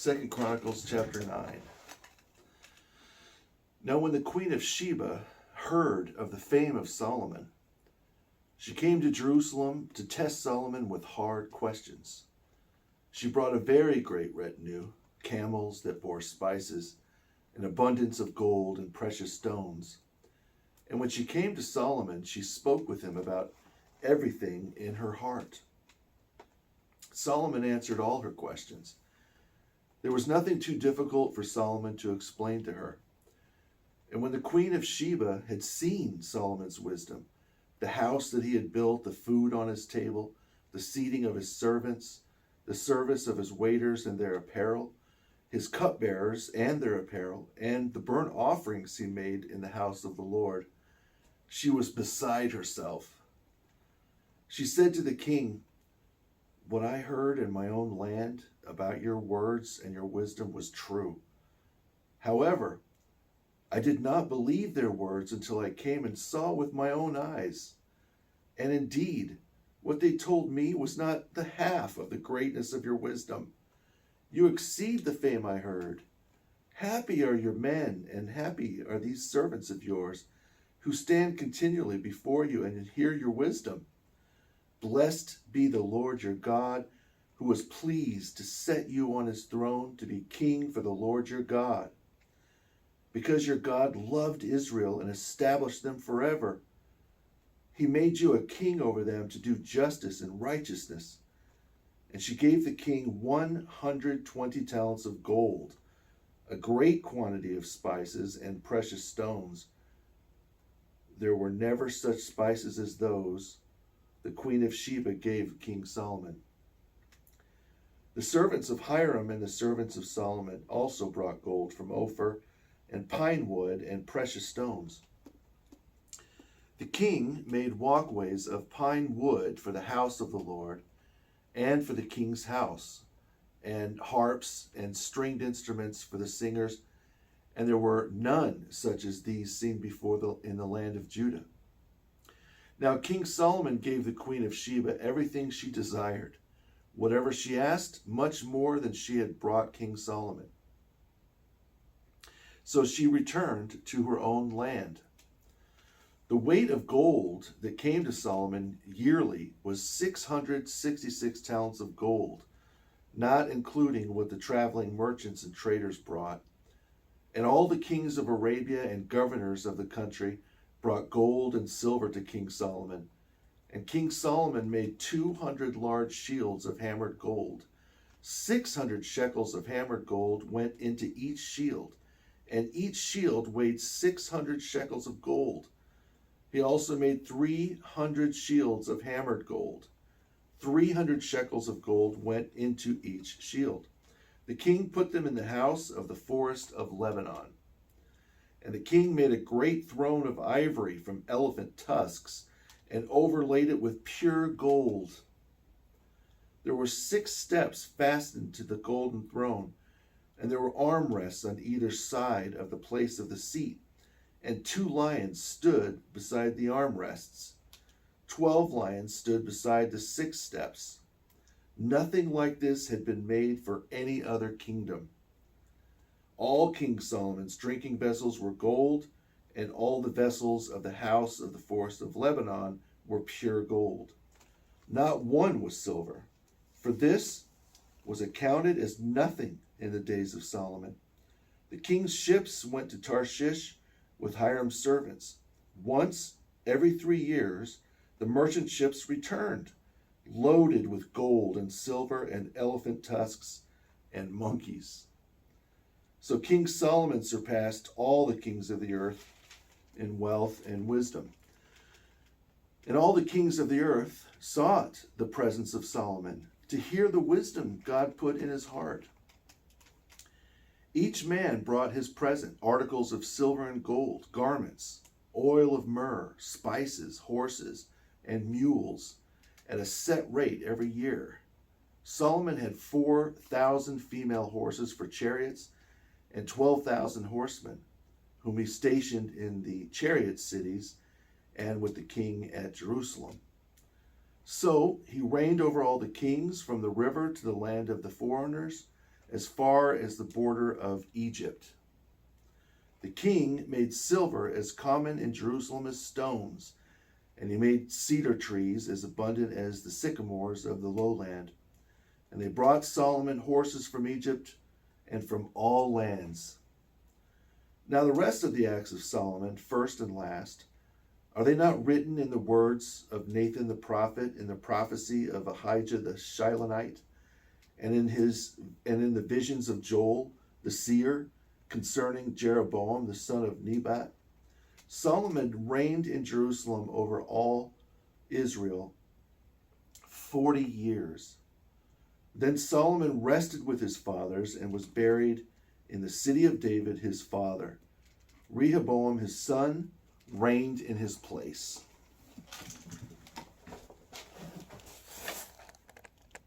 2 Chronicles chapter 9. Now when the queen of Sheba heard of the fame of Solomon, she came to Jerusalem to test Solomon with hard questions. She brought a very great retinue, camels that bore spices, an abundance of gold and precious stones. And when she came to Solomon, she spoke with him about everything in her heart. Solomon answered all her questions. There was nothing too difficult for Solomon to explain to her. And when the queen of Sheba had seen Solomon's wisdom, the house that he had built, the food on his table, the seating of his servants, the service of his waiters and their apparel, his cupbearers and their apparel, and the burnt offerings he made in the house of the Lord, she was beside herself. She said to the king, "What I heard in my own land about your words and your wisdom was true. However, I did not believe their words until I came and saw with my own eyes. And indeed, what they told me was not the half of the greatness of your wisdom. You exceed the fame I heard. Happy are your men, and happy are these servants of yours, who stand continually before you and hear your wisdom. Blessed be the Lord your God, who was pleased to set you on his throne to be king for the Lord your God. Because your God loved Israel and established them forever, he made you a king over them to do justice and righteousness." And she gave the king 120 talents of gold, a great quantity of spices and precious stones. There were never such spices as those the queen of Sheba gave King Solomon. The servants of Hiram and the servants of Solomon also brought gold from Ophir and pine wood and precious stones. The king made walkways of pine wood for the house of the Lord and for the king's house, and harps and stringed instruments for the singers, and there were none such as these seen before in the land of Judah. Now King Solomon gave the queen of Sheba everything she desired, whatever she asked, much more than she had brought King Solomon. So she returned to her own land. The weight of gold that came to Solomon yearly was 666 talents of gold, not including what the traveling merchants and traders brought. And all the kings of Arabia and governors of the country brought gold and silver to King Solomon. And King Solomon made 200 large shields of hammered gold. 600 shekels of hammered gold went into each shield, and each shield weighed 600 shekels of gold. He also made 300 shields of hammered gold. 300 shekels of gold went into each shield. The king put them in the house of the forest of Lebanon. And the king made a great throne of ivory from elephant tusks and overlaid it with pure gold. There were 6 steps fastened to the golden throne, and there were armrests on either side of the place of the seat, and 2 lions stood beside the armrests. 12 lions stood beside the 6 steps. Nothing like this had been made for any other kingdom. All King Solomon's drinking vessels were gold, and all the vessels of the house of the forest of Lebanon were pure gold. Not one was silver, for this was accounted as nothing in the days of Solomon. The king's ships went to Tarshish with Hiram's servants. Once every 3 years, the merchant ships returned, loaded with gold and silver and elephant tusks and monkeys. So King Solomon surpassed all the kings of the earth in wealth and wisdom. And all the kings of the earth sought the presence of Solomon to hear the wisdom God put in his heart. Each man brought his present, articles of silver and gold, garments, oil of myrrh, spices, horses, and mules, at a set rate every year. Solomon had 4,000 female horses for chariots and 12,000 horsemen, whom he stationed in the chariot cities and with the king at Jerusalem. So he reigned over all the kings from the river to the land of the foreigners, as far as the border of Egypt. The king made silver as common in Jerusalem as stones, and he made cedar trees as abundant as the sycamores of the lowland. And they brought Solomon horses from Egypt and from all lands. Now the rest of the acts of Solomon, first and last, are they not written in the words of Nathan the prophet, in the prophecy of Ahijah the Shilonite, and in the visions of Joel the seer concerning Jeroboam the son of Nebat? Solomon reigned in Jerusalem over all Israel 40 years. Then Solomon rested with his fathers and was buried in the city of David his father. Rehoboam his son reigned in his place.